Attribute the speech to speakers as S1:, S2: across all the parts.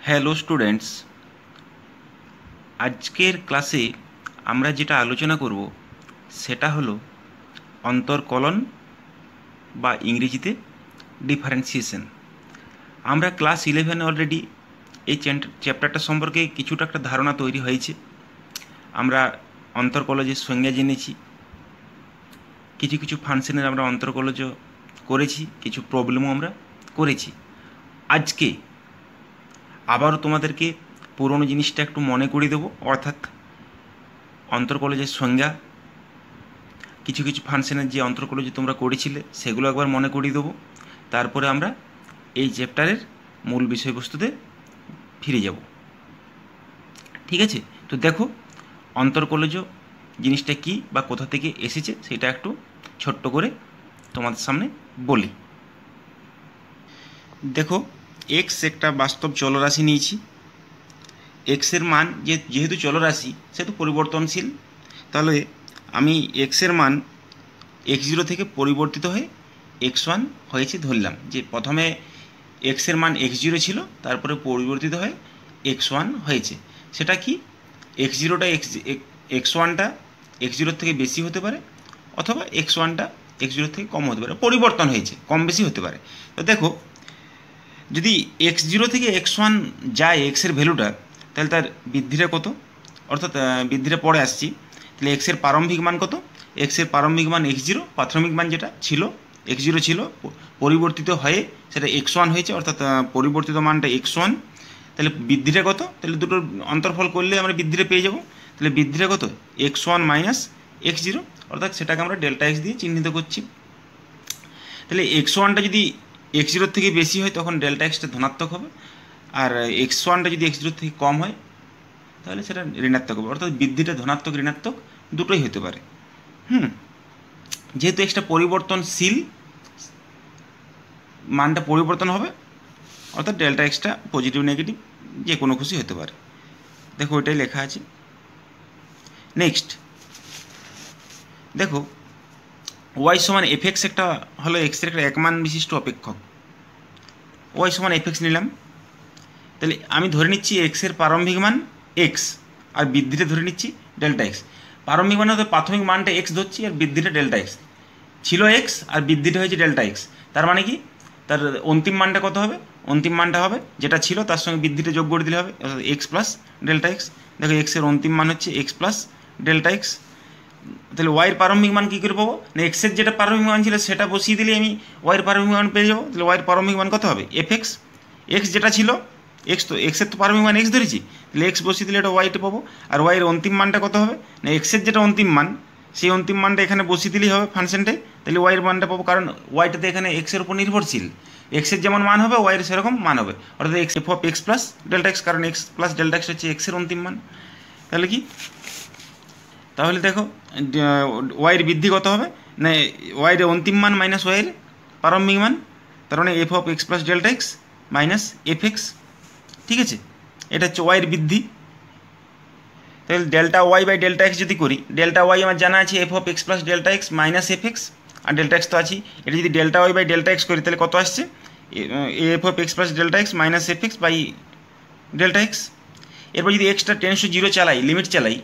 S1: Hello students, আজকের ক্লাসে আমরা যেটা আলোচনা করব সেটা হলো অন্তর্কলন বা ইংরেজিতে ডিফারেন্সিয়েশন। আমরা ক্লাস 11 অলরেডি এই চ্যাপ্টারটা সম্পর্কে কিছুটা একটা ধারণা তৈরি হয়েছে। আমরা অন্তর্কলজের সংজ্ঞা জেনেছি, কিছু কিছু ফাংশনের আমরা অন্তর্কলজ করেছি, কিছু প্রবলেমও আমরা করেছি। আজকে আবারও তোমাদেরকে পুরনো জিনিসটা একটু মনে করিয়ে দেবো, অর্থাৎ অন্তর্কলজের সংজ্ঞা, কিছু কিছু ফাংশনের যে অন্তর্কলজ তোমরা করেছিলে সেগুলো একবার মনে করিয়ে দেবো। তারপরে আমরা এই চ্যাপ্টারের মূল বিষয়বস্তুতে ফিরে যাব। ঠিক আছে? তো দেখো, অন্তর্কলজ জিনিসটা কী বা কোথা থেকে এসেছে সেটা একটু ছোট্ট করে তোমাদের সামনে বলি। দেখো, এক্স একটা বাস্তব চলরাশি নিয়েছি। এক্সের মান যেহেতু চলরাশি সেহেতু পরিবর্তনশীল, তাহলে আমি এক্সের মান x0 থেকে পরিবর্তিত হয়ে x1 হয়েছে ধরলাম। যে প্রথমে এক্সের মান x0 ছিল, তারপরে পরিবর্তিত হয়ে x1 হয়েছে। সেটা কি, x0টা x1টা x0 থেকে বেশি হতে পারে, অথবা x1টা x0 থেকে কম হতে পারে, পরিবর্তন হয়েছে, কম বেশি হতে পারে। তো দেখো, যদি x0 থেকে x1 যায় এক্সের ভ্যালুটা, তাহলে তার বৃদ্ধিটা কত, অর্থাৎ বৃদ্ধিটা পরে আসছি। তাহলে এক্সের প্রারম্ভিক মান কত? এক্সের প্রারম্ভিক মান x0, প্রাথমিক মান যেটা ছিল x0 ছিল, পরিবর্তিত হয়ে সেটা x1 হয়েছে, অর্থাৎ পরিবর্তিত মানটা x1। তাহলে বৃদ্ধিটা কত? তাহলে দুটোর অন্তর্ফল করলে আমরা বৃদ্ধিটা পেয়ে যাব। তাহলে বৃদ্ধিটা কত? x1 মাইনাস x0, অর্থাৎ সেটাকে আমরা ডেল্টা এক্স দিয়ে চিহ্নিত করছি। তাহলে x1টা যদি x0 থেকে বেশি হয় তখন ডেল্টা এক্সটা ধনাত্মক হবে, আর x1টা যদি x0 থেকে কম হয় তাহলে সেটা ঋণাত্মক হবে, অর্থাৎ বৃদ্ধিটা ধনাত্মক ঋণাত্মক দুটোই হতে পারে। যেহেতু এক্সটা পরিবর্তনশীল, মানটা পরিবর্তন হবে, অর্থাৎ ডেল্টা এক্সটা পজিটিভ নেগেটিভ যে কোনো খুশি হতে পারে। দেখো, ওইটাই লেখা আছে। নেক্সট দেখো, ওয়াই সমান এফএক্স একটা হলো এক্সের একটা একমান বিশিষ্ট অপেক্ষক। ওয়াই সমান এফএক্স নিলাম, তাহলে আমি ধরে নিচ্ছি এক্সের প্রারম্ভিক মান এক্স, আর বৃদ্ধিটা ধরে নিচ্ছি ডেল্টা এক্স। প্রারম্ভিক মানে হয়তো প্রাথমিক মানটা এক্স ধরছি, আর বৃদ্ধিটা ডেল্টা এক্স। ছিল এক্স আর বৃদ্ধিটা হয়েছে ডেল্টা এক্স, তার মানে কি, তার অন্তিম মানটা কত হবে? অন্তিম মানটা হবে যেটা ছিল তার সঙ্গে বৃদ্ধিটা যোগ করে দিলে হবে, অর্থাৎ এক্স প্লাস ডেল্টা এক্স। দেখো, এক্সের অন্তিম মান হচ্ছে এক্স প্লাস ডেল্টা এক্স। তাহলে ওয়াইয়ের প্রারম্ভিক মান কী করে পাবো? না, এক্সের যেটা প্রারম্ভিক মান ছিল সেটা বসিয়ে দিলে আমি ওয়াইয়ের প্রারম্ভিক মান পেয়ে যাবো। তাহলে ওয়াইয়ের প্রারম্ভিক মান কত হবে? F x. এক্স যেটা ছিল, এক্স তো এক্সের তো প্রারম্ভিক মান এক্স ধরেছি, তাহলে এক্স বসিয়ে দিলে এটা ওয়াইটা পাবো। আর ওয়াইয়ের অন্তিম মানটা কত হবে? না, এক্সের যেটা অন্তিম মান সেই অন্তিম মানটা এখানে বসিয়ে দিলেই হবে ফাংশনটাই, তাহলে ওয়াইয়ের মানটা পাবো। কারণ ওয়াইটাতে এখানে এক্সের উপর নির্ভরশীল, এক্সের যেমন মান হবে ওয়াইয়ের সেরকম মান হবে, অর্থাৎ x F of X plus delta x, কারণ এক্স প্লাস ডেল্টা এক্স হচ্ছে এক্সের অন্তিম মান। তাহলে কি, তাহলে দেখো ওয়াইয়ের বৃদ্ধি কত হবে? না, ওয়াইয়ের অন্তিম মান মাইনাস ওয়াইয়ের প্রারম্ভিক মান, তার মানে F of X plus delta X minus F X. ঠিক আছে, এটা হচ্ছে ওয়াইয়ের বৃদ্ধি। তাহলে delta Y by delta X যদি করি, ডেল্টা ওয়াই আমার জানা আছে F of X plus delta X minus F X, আর ডেল্টা এক্স তো আছেই। এটা যদি delta Y by delta X করি তাহলে কত আসছে? F of X plus delta X minus F X by delta X. এরপর যদি এক্সটা টেন্স টু জিরো চালাই, লিমিট চালাই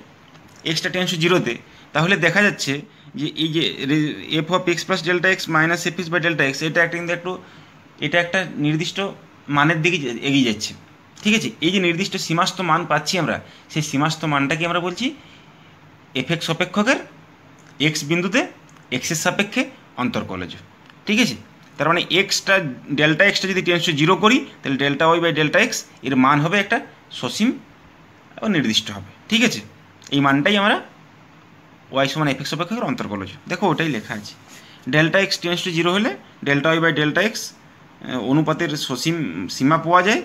S1: এক্সটা টেন্স টু জিরোতে, তাহলে দেখা যাচ্ছে যে এই যে F of X plus delta X minus F X by delta X, এটা একটা কিন্তু এটা একটা নির্দিষ্ট মানের দিকে এগিয়ে যাচ্ছে। ঠিক আছে, এই যে নির্দিষ্ট সীমাস্থ মান পাচ্ছি আমরা, সেই সীমাস্থ মানটাকে আমরা বলছি এফ এক্স অপেক্ষকের এক্স বিন্দুতে এক্সের সাপেক্ষে অন্তর্কলজ। ঠিক আছে, তার মানে এক্সটা ডেল্টা এক্সটা যদি টেন্স টু জিরো করি তাহলে delta Y by delta X এর মান হবে একটা সসীম এবং নির্দিষ্ট হবে। ঠিক আছে, এই মানটাই আমরা ওয়াই সমান এফ এক্স অপেক্ষকের অন্তর্কলজ। দেখো, ওটাই লেখা আছে। Delta X tends to zero হলে delta Y by delta X অনুপাতের সসীম সীমা পাওয়া যায়,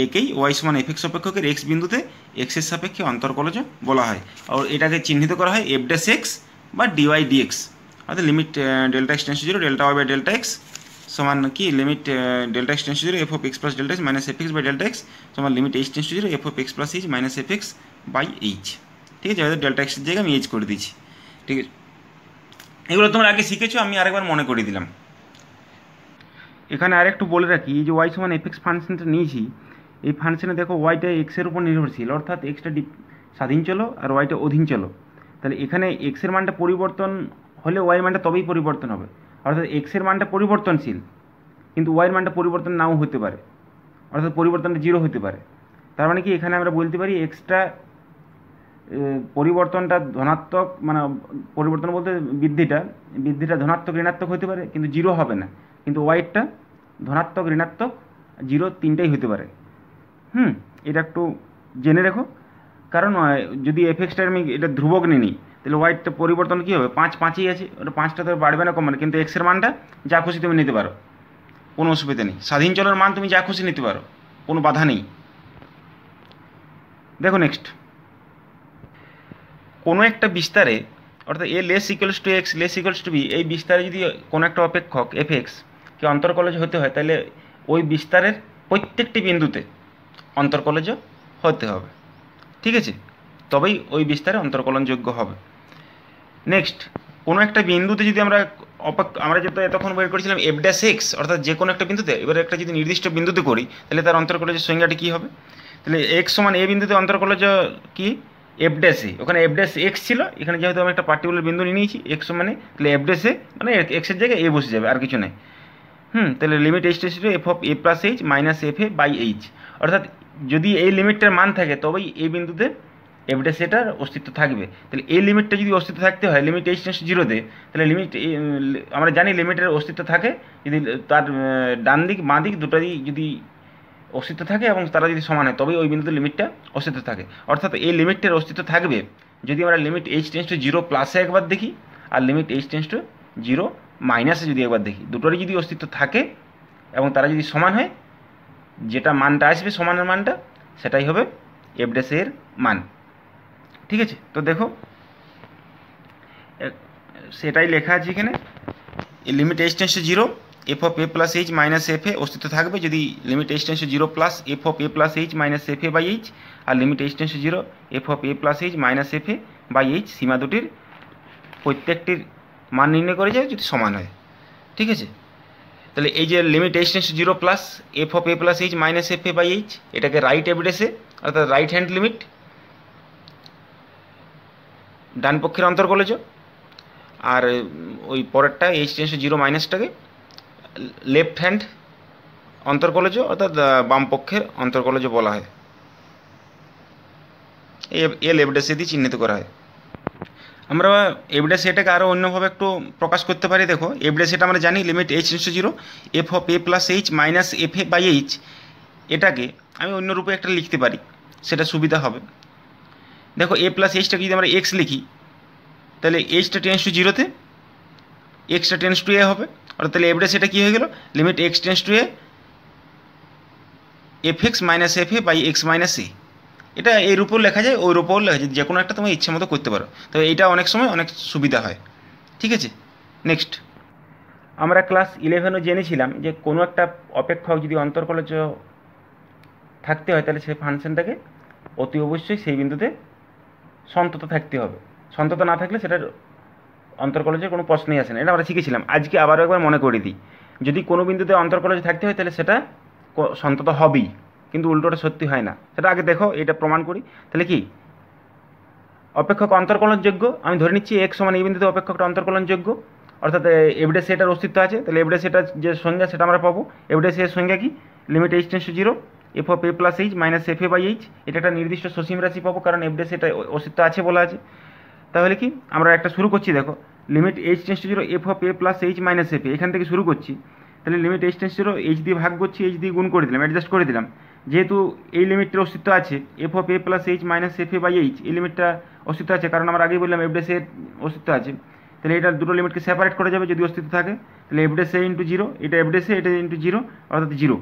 S1: একেই ওয়াই সমান এফ এক্স অপেক্ষকের এক্স বিন্দুতে এক্সের সাপেক্ষে অন্তর্কলজ বলা হয়। আর এটাকে চিহ্নিত করা হয় এফ ড্যাশ এক্স বা ডিওয়াই ডিএক্স, অর্থাৎ limit delta X tends to zero delta Y by delta X সমান কি limit delta X tends to zero F of X plus delta X minus F X by delta X সমান limit H tends to zero F of X plus H minus F X by H. ঠিক আছে, হয়তো delta এক্সের জায়গায় আমি H করে দিচ্ছি। ঠিক আছে, এগুলো তোমরা আগে শিখেছো, আমি আরেকবার মনে করে দিলাম। এখানে আরেকটু বলে রাখি, এই যে ওয়াই সমান এফ এক্স ফাংশনটা নিয়েছি, এই ফাংশনে দেখো ওয়াইটা এক্সের উপর নির্ভরশীল, অর্থাৎ এক্সটা স্বাধীন চলো আর ওয়াইটা অধীন চলো। তাহলে এখানে এক্সের মানটা পরিবর্তন হলে ওয়াইয়ের মানটা তবেই পরিবর্তন হবে, অর্থাৎ এক্সের মানটা পরিবর্তনশীল কিন্তু ওয়াইয়ের মানটা পরিবর্তন নাও হতে পারে, অর্থাৎ পরিবর্তনটা জিরো হতে পারে। তার মানে কি এখানে আমরা বলতে পারি এক্সটা পরিবর্তনটা ধনাত্মক, মানে পরিবর্তন বলতে বৃদ্ধিটা ধনাত্মক ঋণাত্মক হতে পারে কিন্তু জিরো হবে না, কিন্তু ওয়াইটা ধনাত্মক ঋণাত্মক জিরো তিনটাই হতে পারে। এটা একটু জেনে রেখো, কারণ যদি এফএক্সটা আমি এটা ধ্রুবক নিই তাহলে ওয়াইটা পরিবর্তন কী হবে, 5 5ই আছে, ওটা 5টা তো বাড়বে না কমবে না, কিন্তু এক্সের মানটা যা খুশি তুমি নিতে পারো, কোনো অসুবিধা নেই। স্বাধীন চলের মান তুমি যা খুশি নিতে পারো, কোনো বাধা নেই। দেখো নেক্সট, কোনো একটা বিস্তারে অর্থাৎ A less equals to X less equals to B, এই বিস্তারে যদি কোনো একটা অপেক্ষক এফ এক্সকে অন্তর্কলজ হতে হয় তাহলে ওই বিস্তারের প্রত্যেকটি বিন্দুতে অন্তর্কলজ হতে হবে, ঠিক আছে, তবেই ওই বিস্তারে অন্তর্কলনযোগ্য হবে। নেক্সট, কোনো একটা বিন্দুতে যদি আমরা যেটা এতক্ষণ বের করেছিলাম এফ ড্যাশ এক্স, অর্থাৎ যে কোনো একটা বিন্দুতে, এবার একটা যদি নির্দিষ্ট বিন্দুতে করি তাহলে তার অন্তর্কলজের সংজ্ঞাটি কী হবে, তাহলে এক্স সমান এ বিন্দুতে অন্তর্কলজ কি এফ ড্যাশ এ, ওখানে এফ ড্যাশ এক্স ছিল, এখানে যেহেতু আমি একটা পার্টিকুলার বিন্দু নিয়ে নিয়েছি এক্স মানে, তাহলে এফ ড্যাশ এ মানে এক্সের জায়গায় এ বসে যাবে, আর কিছু নেই। তাহলে limit H tends to F of A plus H minus F A by H, অর্থাৎ যদি এই লিমিটটার মান থাকে তবেই এই বিন্দুতে এফ ড্যাশ এটার অস্তিত্ব থাকবে। তাহলে এই লিমিটটা যদি অস্তিত্ব থাকতে হয় লিমিট এইচ টেন্ডস টু জিরোতে, তাহলে লিমিট আমরা জানি লিমিটের অস্তিত্ব থাকে যদি তার ডান দিক বাঁ দিক দুটোরই যদি অস্তিত্ব থাকে এবং তারা যদি সমান হয় তবেই ওই বিন্দুতে লিমিটটা অস্তিত্ব থাকে, অর্থাৎ এই লিমিটটার অস্তিত্ব থাকবে যদি আমরা limit H tends to zero প্লাসে একবার দেখি আর limit H tends to zero মাইনাসে যদি একবার দেখি, দুটোরই যদি অস্তিত্ব থাকে এবং তারা যদি সমান হয়, যেটা মানটা আসবে সমানের মানটা সেটাই হবে এফ ড্যাশ এর মান, ঠিক আছে। তো দেখো সেটাই লেখা আছে এখানে, limit H tends to zero F of A plus H minus F A অস্তিত্ব থাকবে যদি limit H tends to zero plus F of A plus H minus F A by H, আর limit H tends to zero F of A plus H minus F A by H সীমা দুটির প্রত্যেকটির মান নির্ণয় করে যায় যদি সমান হয়, ঠিক আছে। তাহলে এই যে limit H tends to zero plus F of A plus H minus F A by H, এটাকে রাইট এফ ড্যাশ এ অর্থাৎ রাইট হ্যান্ড লিমিট ডান পক্ষের অন্তর্কলজ, আর ওই পরেরটা এইচ টেন্ডস টু জিরো মাইনাসটাকে লেফট হ্যান্ড অন্তর্কলজ অর্থাৎ বাম পক্ষের অন্তর্কলজ বলা হয়, এ লেফট ড্যাশ দিয়ে চিহ্নিত করা হয়। আমরা এফ ড্যাশ এটাকে আরও অন্যভাবে একটু প্রকাশ করতে পারি। দেখো এফ ড্যাশ এটা আমরা জানি limit H tends to zero F of A plus H minus F A by H, এটাকে আমি অন্য রূপে একটা লিখতে পারি, সেটা সুবিধা হবে। দেখো এ প্লাস এইচটাকে যদি আমরা এক্স লিখি তাহলে এইচটা টেন্ডস টু জিরোতে এক্সটা টেন্ডস টু এ হবে, অর্থাৎ তাহলে এফ ড্যাশ এটা কী হয়ে গেল limit X tends to A F X minus F A by X minus A, এটা এই রূপেও লেখা যায় ওই রূপেও লেখা যায়, যে কোনো একটা তোমার ইচ্ছা মতো করতে পারো, তবে এইটা অনেক সময় অনেক সুবিধা হয়, ঠিক আছে। নেক্সট, আমরা ক্লাস 11-ও জেনেছিলাম যে কোনো একটা অপেক্ষক যদি অন্তর্কলজ থাকতে হয় তাহলে সেই ফাংশনটাকে অতি অবশ্যই সেই বিন্দুতে সন্ততা থাকতে হবে, সন্ততা না থাকলে সেটার অন্তর্কলজের কোনো প্রশ্নই আসে না, এটা আমরা শিখেছিলাম। আজকে আবারও একবার মনে করে দিই, যদি কোনো বিন্দুতে অন্তর্কলজ থাকতে হয় তাহলে সেটা সন্ততা হবেই, কিন্তু উল্টোটা সত্যি হয় না, সেটা আগে দেখো এটা প্রমাণ করি। তাহলে কি অপেক্ষক অন্তর্কলনযোগ্য, আমি ধরে নিচ্ছি এক্স সমান এই বিন্দুতে অপেক্ষকটা অন্তর্কলনযোগ্য, অর্থাৎ এফ ড্যাশ এটার অস্তিত্ব আছে, তাহলে এফ ড্যাশ এটার যে সংজ্ঞা সেটা আমরা পাবো। এফ ড্যাশ এর সংজ্ঞা কি limit H tends to zero F of A plus H minus F A by H, এটা একটা নির্দিষ্ট সসীম রাশি পাবো কারণ এফ ড্যাশ এটা অস্তিত্ব আছে বলা আছে। তাহলে কি আমরা একটা শুরু করছি, দেখো limit H tends to zero F of A plus H minus F এ, এখান থেকে শুরু করছি, তাহলে limit H tends to zero H দিয়ে ভাগ করছি, এইচ দিয়ে গুণ করে দিলাম, অ্যাডজাস্ট করে দিলাম, যেহেতু এই লিমিটটার অস্তিত্ব আছে F of A plus H minus F A by H, এই লিমিটটা অস্তিত্ব আছে কারণ আমরা আগেই বললাম এফ ড্যাশ এর অস্তিত্ব আছে, তাহলে এটা দুটো লিমিটকে সেপারেট করা যাবে যদি অস্তিত্ব থাকে, তাহলে এফ ড্যাশ এ ইন্টু জিরো, এটা এফ ড্যাশ এ এটা ইন্টু জিরো অর্থাৎ জিরো,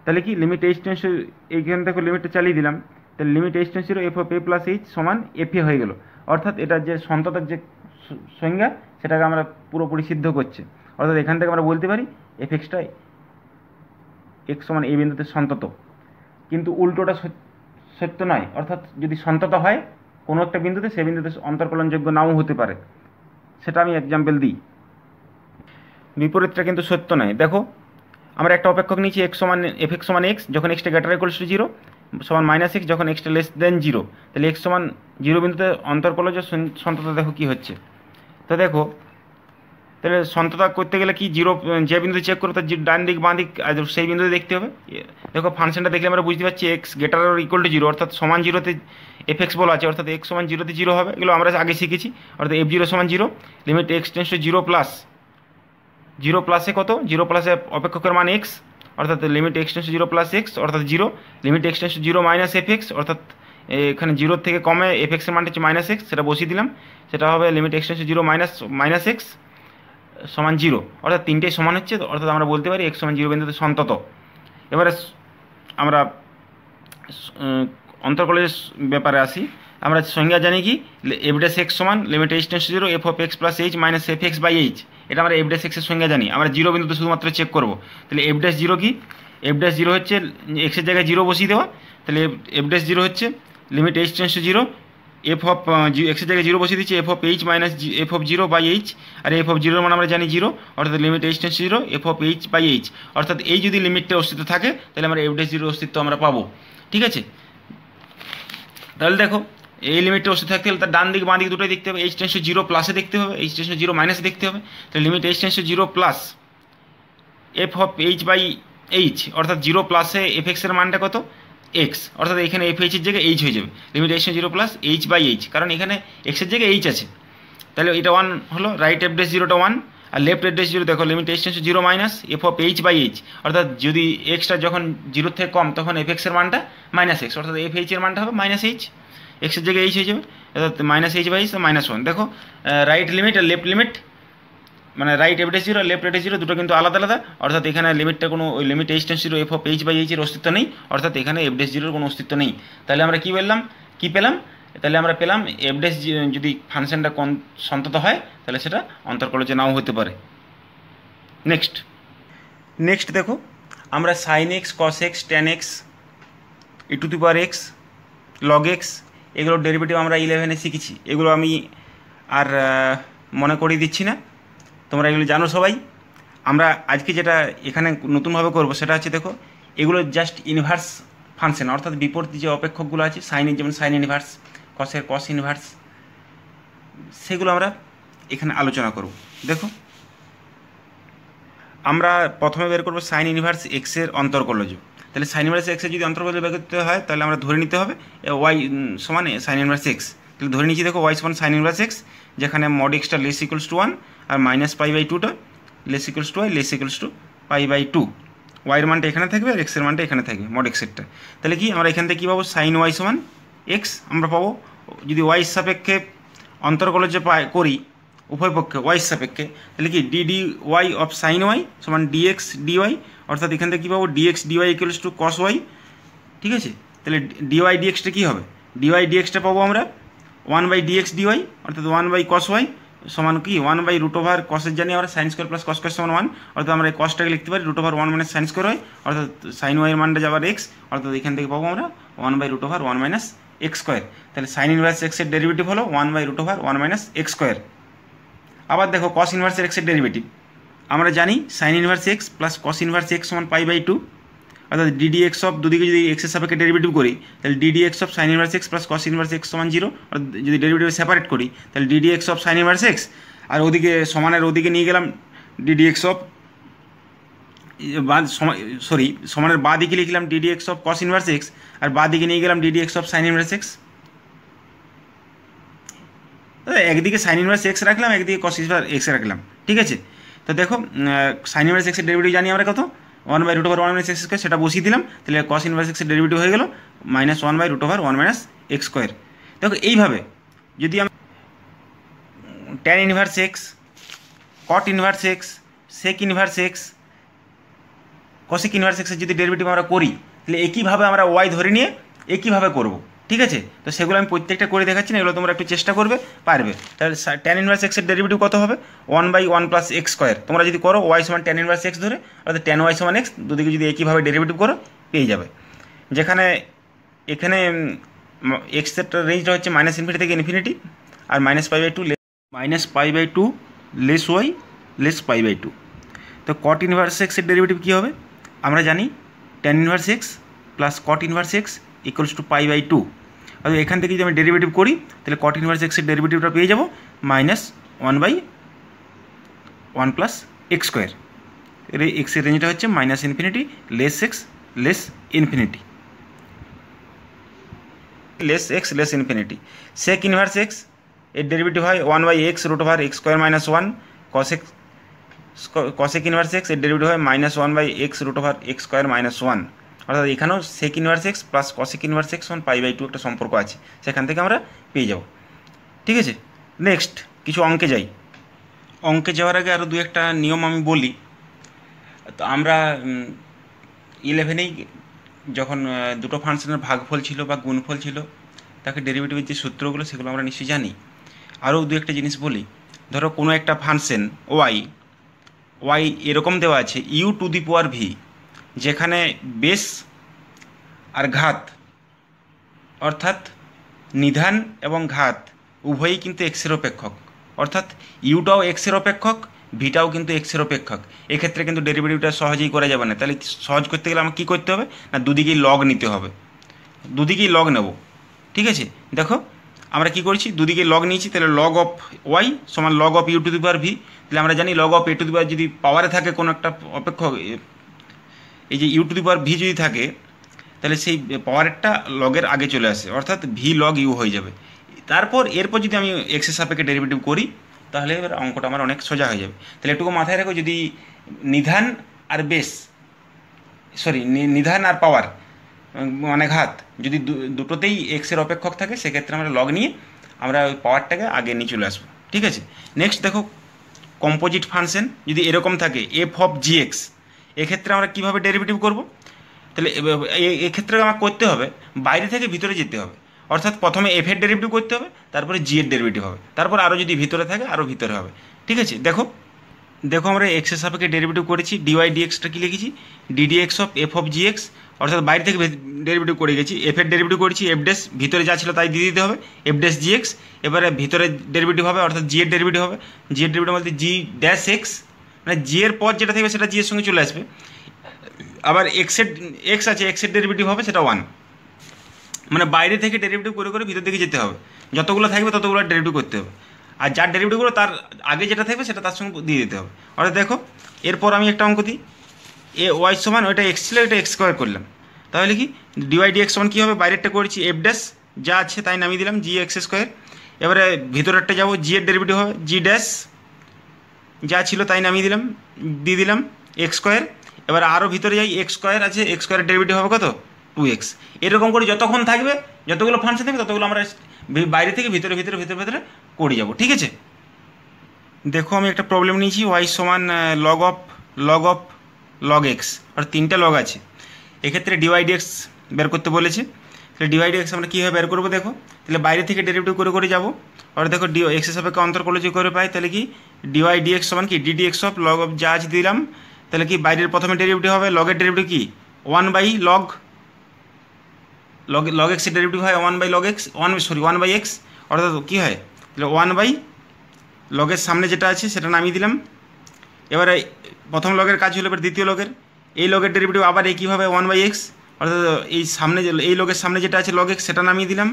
S1: তাহলে কি লিমিট এইচ টেন্ডস টু এইখান থেকে লিমিটটা চালিয়ে দিলাম, তাহলে limit H tends to zero F of A plus H সমান এফ এ হয়ে গেল, অর্থাৎ এটা যে সন্ততার যে সংজ্ঞা সেটাকে আমরা পুরোপুরি সিদ্ধ করছে, অর্থাৎ এখান থেকে আমরা বলতে পারি এফ এক্সটা এক্স সমান এই বিন্দুতে সন্তত, কিন্তু উল্টোটা সত্য নয়, অর্থাৎ যদি সন্তত হয় কোনো একটা বিন্দুতে সেই বিন্দুতে অন্তর্কলনযোগ্য নাও হতে পারে, সেটা আমি এক্সাম্পল দিই। বিপরীতটা কিন্তু সত্য নয়। দেখো আমরা একটা অপেক্ষক নিয়েছি এক্স সমান এফ এক্স সমান এক্স, যখন extra greater equals to zero, সমান মাইনাস এক্স যখন এক্সটা লেস দেন জিরো। তাহলে এক্স সমান জিরো বিন্দুতে অন্তর করলে যে সন্ততা দেখো কী হচ্ছে। তো দেখো তাহলে সন্ততা করতে গেলে কি জিরো যে বিন্দু চেক করবো তার ডান দিক বাঁ দিক সেই বিন্দুতে দেখতে হবে। দেখো ফাংশনটা দেখলে আমরা বুঝতে পারছি x greater equal to zero, অর্থাৎ সমান জিরোতে এফ এক্স বলা আছে, অর্থাৎ এক্স সমান জিরোতে জিরো হবে, এগুলো আমরা আগে শিখেছি। অর্থাৎ এফ জিরো সমান zero, limit X tends to zero plus zero প্লাসে কত, জিরো প্লাসে অপেক্ষকের মান এক্স, অর্থাৎ limit X tends to zero plus X অর্থাৎ zero, limit X tends to zero minus F X, অর্থাৎ এখানে জিরোর থেকে কমে এফ এক্সের মানটা হচ্ছে মাইনাস এক্স, সেটা বসিয়ে দিলাম, সেটা হবে limit X tends to zero minus x সমান জিরো, অর্থাৎ তিনটেই সমান হচ্ছে, অর্থাৎ আমরা বলতে পারি এক্স সমান জিরো বিন্দুতে সন্তত। এবারে আমরা অন্তর্কলের ব্যাপারে আসি। আমরা সংজ্ঞা জানি কি, এফ ড্যাশ এক্স সমান limit H tends to zero F of X plus H minus F X by H, এটা আমরা এফ ড্যাশ এক্সের সংজ্ঞা জানি। আমরা জিরো বিন্দুতে শুধুমাত্র চেক করবো। তাহলে এফ ড্যাশ জিরো কি, এফ ড্যাশ জিরো হচ্ছে এক্সের জায়গায় জিরো বসিয়ে দেওয়া, তাহলে এফ ড্যাশ জিরো হচ্ছে limit H tends to zero F of এক্সের জায়গায় জিরো বসিয়ে দিচ্ছি F of H minus F of zero by H, আর এফ অফ জিরোর মানে আমরা জানি জিরো, অর্থাৎ limit H tends zero F of H by H, অর্থাৎ এই যদি লিমিটটা অস্তিত্ব থাকে তাহলে আমরা এফ ড্যাশ জিরোর অস্তিত্ব আমরা পাবো। ঠিক আছে, তাহলে দেখো এই লিমিটটা অস্তিত্ব থাকতে হলে তার ডান দিক বাঁ দিক দুটোই দেখতে হবে, এইচ টেন্স টু জিরো প্লাসে দেখতে হবে, এইচ টেন্স টু জিরো মাইনাসে দেখতে হবে। তাহলে limit H tends to zero plus F of H by H, অর্থাৎ জিরো প্লাসে এফ এক্সের মানটা কত এক্স, অর্থাৎ এখানে এফ এইচের জায়গায় এইচ হয়ে যাবে, limit H zero plus H by H, কারণ এখানে এক্সের জায়গায় এইচ আছে। তাহলে এটা ওয়ান হলো, রাইট এফ ড্যাশ জিরোটা ওয়ান, আর লেফট এফ ড্যাশ জিরো দেখো limit H tends zero minus F of H by H, অর্থাৎ যদি এক্সটা যখন জিরোর থেকে কম তখন এফ এক্সের মানটা মাইনাস এক্স, অর্থাৎ এফ এইচের মানটা হবে মাইনাস এইচ, এক্সের জায়গায় এইচ হয়ে যাবে, অর্থাৎ minus H by H minus one. দেখো রাইট লিমিট আর লেফট লিমিট, মানে right F dash zero left F dash zero দুটো কিন্তু আলাদা আলাদা, অর্থাৎ এখানে লিমিটটা কোনো ওই limit H tends zero F of H by এইচের অস্তিত্ব নেই, অর্থাৎ এখানে এফ ড্যাশ জিরোর কোনো অস্তিত্ব নেই। তাহলে আমরা কী বললাম, কী পেলাম, তাহলে আমরা পেলাম এফ ড্যাশ যদি ফাংশনটা সন্তত হয় তাহলে সেটা অন্তর্কলজে নাও হতে পারে। নেক্সট দেখো আমরা sine X cos X tan X E to the power X log X এগুলোর ডেরিভেটিভ আমরা 11-এ শিখেছি, এগুলো আমি আর মনে করিয়ে দিচ্ছি না, তোমরা এগুলো জানো সবাই। আমরা আজকে যেটা এখানে নতুনভাবে করবো সেটা হচ্ছে দেখো এগুলো জাস্ট ইনভার্স ফাংশন, অর্থাৎ বিপরীত যে অপেক্ষকগুলো আছে সাইনের, যেমন সাইন ইনভার্স, কসের কস ইনভার্স, সেগুলো আমরা এখানে আলোচনা করব। দেখো আমরা প্রথমে বের করবো সাইন ইনভার্স এক্সের অন্তর্কলজ। তাহলে সাইন ইনভার্স এক্সের যদি অন্তর্কলজ বের করতে হয় তাহলে আমরা ধরে নিতে হবে ওয়াই সমান সাইন ইনভার্স এক্স। তাহলে ধরে নিচ্ছি দেখো ওয়াই সমান সাইন ইনভার্স এক্স, যেখানে মড এক্সটা লেস ইকুয়ালস টু 1 আর মাইনাস পাই বাই 2টা less equals to Y less equals to pi by 2, ওয়াইয়ের মানটা এখানে থাকবে আর এক্সের মানটা এখানে থাকবে মড এক্সেরটা। তাহলে কি আমরা এখান থেকে কী পাবো, সাইন ওয়াই সমান এক্স আমরা পাবো। যদি ওয়াই সাপেক্ষে অন্তর্কলজ করি উভয় পক্ষে ওয়াই সাপেক্ষে, তাহলে কি D D Y of sine Y সমান ডিএক্স ডিওয়াই, অর্থাৎ এখান থেকে কী পাবো D X D Y equals to cos Y. ঠিক আছে, তাহলে ডিওয়াই ডিএক্সটা কী হবে, ডিওয়াই ডিএক্সটা পাবো আমরা 1 ডিএক্স ডিওয়াই, অর্থাৎ 1 কস ওয়াই সমান কি 1 রুট ওভার কসের জানি আমরা sine square plus cos square সমান 1, অর্থাৎ আমরা এই কসটাকে লিখতে পারি root over 1 minus sine square হয়, অর্থাৎ সাইন ওয়াইয়ের মানটা যাবার এক্স, অর্থাৎ এখান থেকে পাবো আমরা 1 root over 1 minus x square. তাহলে সাইন ইনভার্স এক্সের ডেরিভেটিভ হলো 1 root over 1 minus x square. আবার দেখো কস ইনভার্সের এক্সের ডেরিভেটিভ আমরা জানি sine inverse x plus cos inverse x সমান পাই বাই 2, অর্থাৎ ডিডি এক্স অফ দুদিকে যদি এক্সের সাপেক্ষে ডেরিভেটিভ করি তাহলে d d x of sine inverse x plus cos inverse x সমান 0, অর্থাৎ যদি ডেরিভেটিভ সেপারেট করি তাহলে d d x of sine inverse X, আর ওদিকে সমানের ওদিকে নিয়ে গেলাম ডিডি এক্স অফ সমানের বাঁ দিকে লিখলাম d d x of cos inverse X, আর বাঁ দিকে নিয়ে গেলাম d d x of sine inverse X. একদিকে সাইন ইনভার্স এক্স রাখলাম, একদিকে কস ইনভার্স এক্স রাখলাম। ঠিক আছে, তো দেখো সাইন ইনভার্স এক্সের ডেরিভেটিভ জানি আমরা কত 1 root over 1 minus x square, সেটা বসিয়ে দিলাম, তাহলে কস ইনভার্স এক্সের ডেরিভেটিভ হয়ে গেল -1 root over 1 minus x square. দেখো এইভাবে যদি আমি tan inverse x, cot inverse x, sec inverse x, cosec inverse এক্সের যদি ডেরিভেটিভ আমরা করি তাহলে একইভাবে আমরা ওয়াই ধরে নিয়ে একইভাবে করব। ঠিক আছে, তো সেগুলো আমি প্রত্যেকটা করে দেখাচ্ছি না, এগুলো তোমরা একটু চেষ্টা করবে পারবে। তাহলে ট্যান ইনভার্স এক্সের ডেরিভেটিভ কত হবে 1 প্লাস এক্স স্কোয়ার, তোমরা যদি করো ওয়াই সমান ট্যান ইনভার্স এক্স ধরে, অর্থাৎ ট্যান ওয়াই সমান এক্স, দুদিকে যদি একইভাবে ডেরিভেটিভ করো পেয়ে যাবে। যেখানে এখানে এক্সের রেঞ্জটা হচ্ছে -∞ থেকে ইনফিনিটি, আর -π/2 লেস ওয়াই লেস π/2। তো কট ইনভার্স এক্সের ডেরিভেটিভ কী হবে আমরা জানি tan inverse x plus cot inverse X equals to π/2। অর্থাৎ এখান থেকে যদি আমি ডেরিভেটিভ করি তাহলে কট ইনভার্স এক্সের ডেরিভেটিভটা পেয়ে যাব -1/1 প্লাস এক্স স্কোয়ার। এর এক্সের রেঞ্জটা হচ্ছে -infinity less x less infinity, less x less infinity. Sec inverse x এর ডেরিভেটিভ হয় 1/x √x square -1। Cosec inverse x এর ডেরিভেটিভ হয় -1/x √x স্কোয়ার -1। অর্থাৎ এখানেও sec inverse x plus cosec inverse x সমান π/2 একটা সম্পর্ক আছে, সেখান থেকে আমরা পেয়ে যাব। ঠিক আছে, নেক্সট কিছু অঙ্কে যাই। অঙ্কে যাওয়ার আগে আরও 2-1টা নিয়ম আমি বলি। তো আমরা 11এই যখন দুটো ফাংশনের ভাগফল ছিল বা গুণফল ছিল, তাকে ডেরিভেটিভের যে সূত্রগুলো সেগুলো আমরা নিশ্চয়ই জানি। আরও 2-1টা জিনিস বলি। ধরো কোনো একটা ফাংশন ওয়াই এরকম দেওয়া আছে u⁴ v, যেখানে বেস আর ঘাত অর্থাৎ নিধান এবং ঘাত উভয়ই কিন্তু এক্সের অপেক্ষক, অর্থাৎ ইউটাও এক্সের অপেক্ষক, ভিটাও কিন্তু এক্সের অপেক্ষক। এক্ষেত্রে কিন্তু ডেরিভেটিভটা সহজেই করা যাবে না। তাহলে সহজ করতে গেলে আমাকে কী করতে হবে না, দুদিকেই লগ নিতে হবে, দুদিকেই লগ নেব। ঠিক আছে, দেখো আমরা কি করছি, দুদিকে লগ নিয়েছি, তাহলে লগ অফ ওয়াই সমান লগ অফ u⁴ v। তাহলে আমরা জানি লগ অফ a⁴ যদি পাওয়ারে থাকে কোনো একটা অপেক্ষক, এই যে u⁴ v যদি থাকে তাহলে সেই পাওয়ারেরটা লগের আগে চলে আসে, অর্থাৎ ভি লগ ইউ হয়ে যাবে। এরপর যদি আমি এক্সের সাপেক্ষে ডেরিভেটিভ করি তাহলে এবার অঙ্কটা আমার অনেক সোজা হয়ে যাবে। তাহলে একটুকু মাথায় রাখো, যদি নিধান আর নিধান আর পাওয়ার মানে ঘাত যদি দুটোতেই এক্সের অপেক্ষক থাকে, সেক্ষেত্রে আমরা লগ নিয়ে আমরা ওই পাওয়ারটাকে আগে নিয়ে চলে আসবো। ঠিক আছে, নেক্সট দেখো কম্পোজিট ফাংশন যদি এরকম থাকে f(g(x), এক্ষেত্রে আমরা কীভাবে ডেরিভেটিভ করব। তাহলে এক্ষেত্রে আমার করতে হবে বাইরে থেকে ভিতরে যেতে হবে, অর্থাৎ প্রথমে এফ এর ডেরিভেটিভ করতে হবে, তারপরে জি এর ডেরিভেটিভ হবে, তারপর আরও যদি ভিতরে থাকে আরও ভিতরে হবে। ঠিক আছে, দেখো আমরা এক্সের সাপেক্ষে ডেরিভেটিভ করেছি, ডিওয়াই ডিএক্সটা কী লিখেছি, ddx অফ f(g(x), অর্থাৎ বাইরে থেকে ডেরিভেটিভ করে গেছি, এফ এর ডেরিভেটিভ করেছি, এফ ড্যাশ ভিতরে যা ছিল তাই দিয়ে দিতে হবে, এফ ড্যাশ gx, এবারে ভিতরে ডেরিভেটিভ হবে অর্থাৎ জি এর ডেরিভেটিভ হবে, জি এর ডেরিভেটিভ বলতে জি ড্যাশ এক্স, মানে জি এর পর যেটা থাকবে সেটা জি এর সঙ্গে চলে আসবে। আবার এক্স আছে, এক্সের ডেরিভেটিভ হবে সেটা 1, মানে বাইরে থেকে ডেরিভেটিভ করে করে ভিতর দিকে যেতে হবে, যতগুলো থাকবে ততগুলো ডেরিভেটিভ করতে হবে, আর যার ডেরিভেটিভ করবো তার আগে যেটা থাকবে সেটা তার সঙ্গে দিয়ে দিতে হবে। অর্থাৎ দেখো এরপর আমি একটা অঙ্ক দিই, ওয়াই সমান ওইটা এক্স ছিল, এটা এক্স স্কোয়ার করলাম, তাহলে কি ডিওয়াই ডিএক্স সমান কী হবে, বাইরেরটা করেছি এফ ড্যাশ যা আছে তাই নামিয়ে দিলাম জি এক্স স্কোয়ার, এবারে ভিতরেরটা যাবো জি এর ডেরিভেটিভ হবে জি ড্যাশ যা ছিল তাই নামিয়ে দিলাম, দিয়ে দিলাম এক্স স্কোয়ার, এবার আরও ভিতরে যাই এক্স স্কোয়ার আছে, এক্স স্কোয়ারের ডেরিভেটিভ হবে কত 2x। এরকম করে যতক্ষণ থাকবে, যতগুলো ফাংশন থাকবে ততগুলো আমরা বাইরে থেকে ভিতরে ভিতরে ভিতরে ভিতরে করে যাব। ঠিক আছে, দেখো আমি একটা প্রবলেম নিয়েছি, ওয়াই সমান লগ অফ লগ এক্স, আর 3টা লগ আছে, এক্ষেত্রে ডিওয়াই ডিএক্স বের করতে বলেছে। তাহলে ডিওয়াই ডিএক্স আমরা কীভাবে বের করবো, দেখো তাহলে বাইরে থেকে ডেরিভেটিভ করে করে যাবো, আর দেখো এক্সের সাপেক্ষে অন্তর করলে যে করে পাই, তাহলে কি ডিওয়াই ডিএক্স সমান কি ডিডিএক্স অফ লগ অফ যা আছে দিলাম, তাহলে কি বাইরের প্রথমে ডেরিভেটিভ হবে লগের ডেরিভেটিভ কি 1/log এক্সের ডেরিভেটিভ হয় 1/log x 1/x, অর্থাৎ কী হয় তাহলে 1/log এর সামনে যেটা আছে সেটা নামিয়ে দিলাম। এবারে প্রথম লগের কাজ হলো এবার দ্বিতীয় লগের, এই লগের ডেরিভেটিভ আবার একইভাবে 1/x, অর্থাৎ এই লগের সামনে যেটা আছে log x সেটা নামিয়ে দিলাম,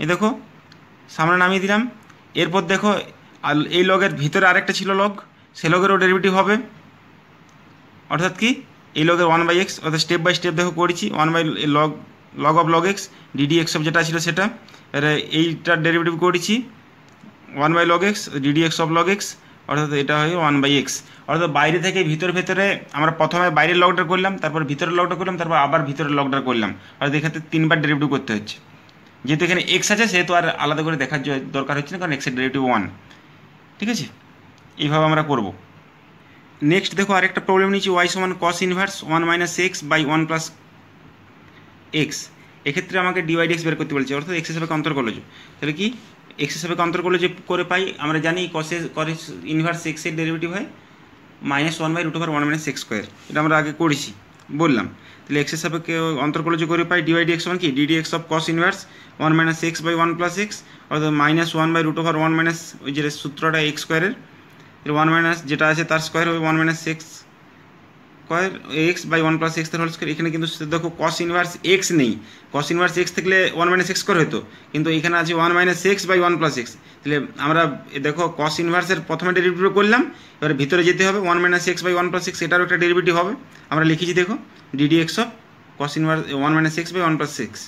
S1: এই দেখো সামনে নামিয়ে দিলাম। এরপর দেখো আর এই লগের ভিতরে আরেকটা ছিল লগ, সে লগেরও ডেরিভেটিভ হবে, অর্থাৎ কি এই লগের 1/x, অর্থাৎ স্টেপ বাই স্টেপ দেখো করেছি 1/log of log x ddx of যেটা ছিল সেটা, এইটার ডেরিভেটিভ করেছি 1/log x ddx of log x, অর্থাৎ এটা হয় 1/x। অর্থাৎ বাইরে থেকে ভেতরে আমরা প্রথমে বাইরের লগটা করলাম, তারপর ভিতরের লগটা করলাম, তারপর আবার ভিতরের লগটা করলাম, অর্থাৎ এক্ষেত্রে 3বার ডেরিভেটিভ করতে হচ্ছে। যেহেতু এখানে এক্স আছে সেহেতু আর আলাদা করে দেখার দরকার হচ্ছে না, কারণ এক্সের ডেরিভেটিভ 1। ঠিক আছে, এইভাবে আমরা করব। নেক্সট দেখো আরেকটা প্রবলেম নিচ্ছি, ওয়াই সমান কস ইনভার্স 1 - x/1 + x, এক্ষেত্রে আমাকে ডিওয়াই ডিএক্স বের করতে বলছে, অর্থাৎ এক্সের সাপেক্ষে অন্তর করলে, তাহলে কি এক্সের সাপেক্ষে অন্তর করলে যে করে পাই, আমরা জানি কস ইনভার্স এক্সের ডেরিভেটিভ হয় -1/√1 - x², এটা আমরা আগে করেছি বললাম। তাহলে এক্সের সাপেক্ষে অন্তর করলে যে করে পাই ডিওয়াই ডিএক্স সমান কি ddx of cos inverse 1 - x/1 + x, অর্থাৎ -1/√1 - ওই যে সূত্রটা x² 1 - যেটা আছে তার স্কোয়ার হবে 1 - x square x by one plus x whole square. এখানে কিন্তু দেখো কস ইনভার্স এক্স নেই, কস ইনভার্স এক্স থাকলে ওয়ান মাইনাস এক্স স্কোয়ার হতো, কিন্তু এখানে আছে one minus x by one plus x. তাহলে আমরা দেখো কস ইনভার্সের প্রথমে ডেরিভেটিভ করলাম, এবারে ভিতরে যেতে হবে one minus x by one plus x, এটারও একটা ডেরিভেটিভ হবে। আমরা লিখেছি দেখো d d x of cos inverse one minus x by one plus x.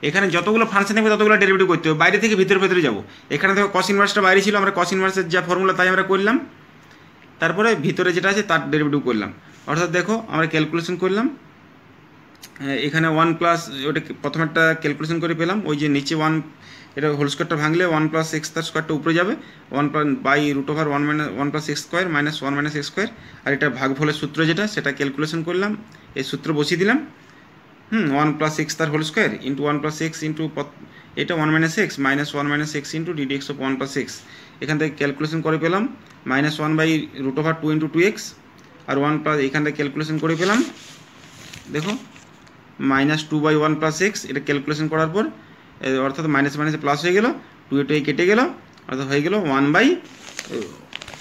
S1: এখানে যতগুলো ফাংশন থাকবে ততগুলো ডেরিভেটিভ করতে হবে, বাইরে থেকে ভিতরে যাবো। এখানে দেখো কস ইনভার্সটা বাইরে ছিল, আমরা কস ইনভার্সের যা ফর্মুলা তাই আমরা করলাম, তারপরে ভিতরে যেটা আছে তার ডেরিভেটিভ করলাম। অর্থাৎ দেখো আমরা ক্যালকুলেশন করলাম, এখানে ওয়ান প্লাস ওটা প্রথমে একটা ক্যালকুলেশন করে পেলাম, ওই যে নিচে ওয়ান এটা হোল স্কোয়ারটা ভাঙলে ওয়ান প্লাস এক্স তার স্কোয়ারটা উপরে যাবে, one by root over one plus X square minus one minus x square. আর এটা ভাগফলের সূত্র যেটা সেটা ক্যালকুলেশন করলাম, এই সূত্র বসিয়ে দিলাম। ওয়ান প্লাস এক্স তার whole square into one plus x into এটা one minus X minus one minus X into d d x of one plus X. এখান থেকে ক্যালকুলেশন করে পেলাম minus one by root over two into two X, আর one plus এখান থেকে calculation করে পেলাম দেখো minus two by one plus X. এটা ক্যালকুলেশন করার পর অর্থাৎ মাইনাস মাইনাসে প্লাস হয়ে গেল, টু এ কেটে গেল, অর্থাৎ হয়ে গেল one by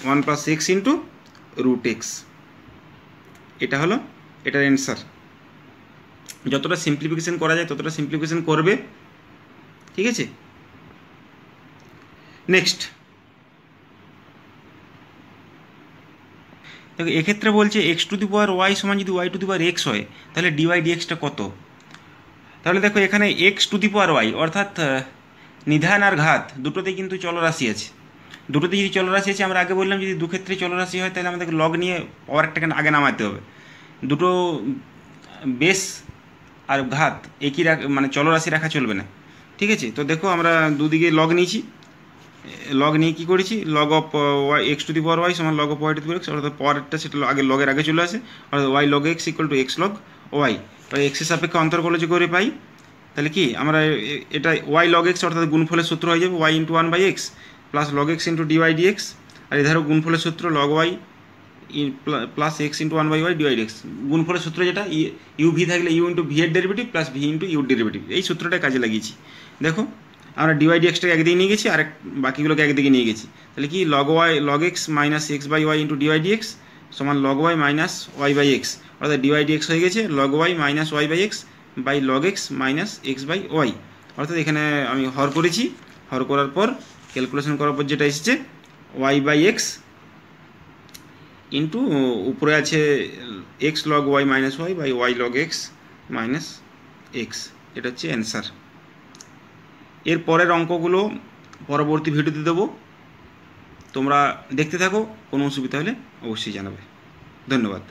S1: one plus x into root x. এটা হলো এটার অ্যান্সার। যতটা সিম্পলিফিকেশন করা যায় ততটা সিম্পলিফিকেশন করবে, ঠিক আছে। নেক্সট দেখো এক্ষেত্রে বলছে x to the power Y সমান যদি y to the power x হয় তাহলে ডিওয়াই ডিএক্সটা কত। তাহলে দেখো এখানে x to the power y অর্থাৎ নিধান আর ঘাত দুটোতেই কিন্তু চলরাশি আছে, দুটোতেই যদি চলরাশি আছে আমরা আগে বললাম যদি দুক্ষেত্রে চলরাশি হয় তাহলে আমাদেরকে লগ নিয়ে পাওয়ার একটাকে আগে নামাতে হবে। দুটো বেস আর ঘাত একই মানে চলরাশি রাখা চলবে না, ঠিক আছে। তো দেখো আমরা দুদিকে লগ নিয়েছি, লগ নিয়ে কী করেছি log of Y X to the power Y সমান log of Y to the power X, অর্থাৎ পাওয়ারটা সেটা আগে লগের আগে চলে আসে, অর্থাৎ Y log X equal to X log Y. এক্সের সাপেক্ষে অন্তর্কলজ করে পাই, তাহলে কি আমরা এটা ওয়াই লগ এক্স অর্থাৎ গুণফলের সূত্র হয়ে যাবে Y into one by X plus log X into dy dx. আর এধারও গুণফলের সূত্র log Y plus x into one by Y dy dx. গুণফলের সূত্র যেটা ইউ ভি থাকলে ইউ ইন্টু ভি এর ডেরিভেটিভ প্লাস ভি ইন্টু ইউর ডেরিভেটিভ, এই সূত্রটা কাজে লাগিয়েছি। দেখো আমরা ডিওয়াই ডিএক্সটাকে একদিকে নিয়ে গেছি আর বাকিগুলোকে একদিকে নিয়ে গেছি, তাহলে কি log Y log x minus x by Y into dy dx সমান log Y minus Y by X, অর্থাৎ ডিওয়াই ডিএক্স হয়ে গেছে log Y minus Y by X by log x minus x by Y. অর্থাৎ এখানে আমি হর করেছি, হর করার পর ক্যালকুলেশন করার পর যেটা এসেছে ওয়াই বাই এক্স ইন্টু উপরে আছে x log Y minus Y by y log x minus x, এটা হচ্ছে অ্যান্সার। এর পরের অঙ্কগুলো পরবর্তী ভিডিওতে দেবো, তোমরা দেখতে থাকো, কোনো অসুবিধা হলে অবশ্যই জানাবে। ধন্যবাদ।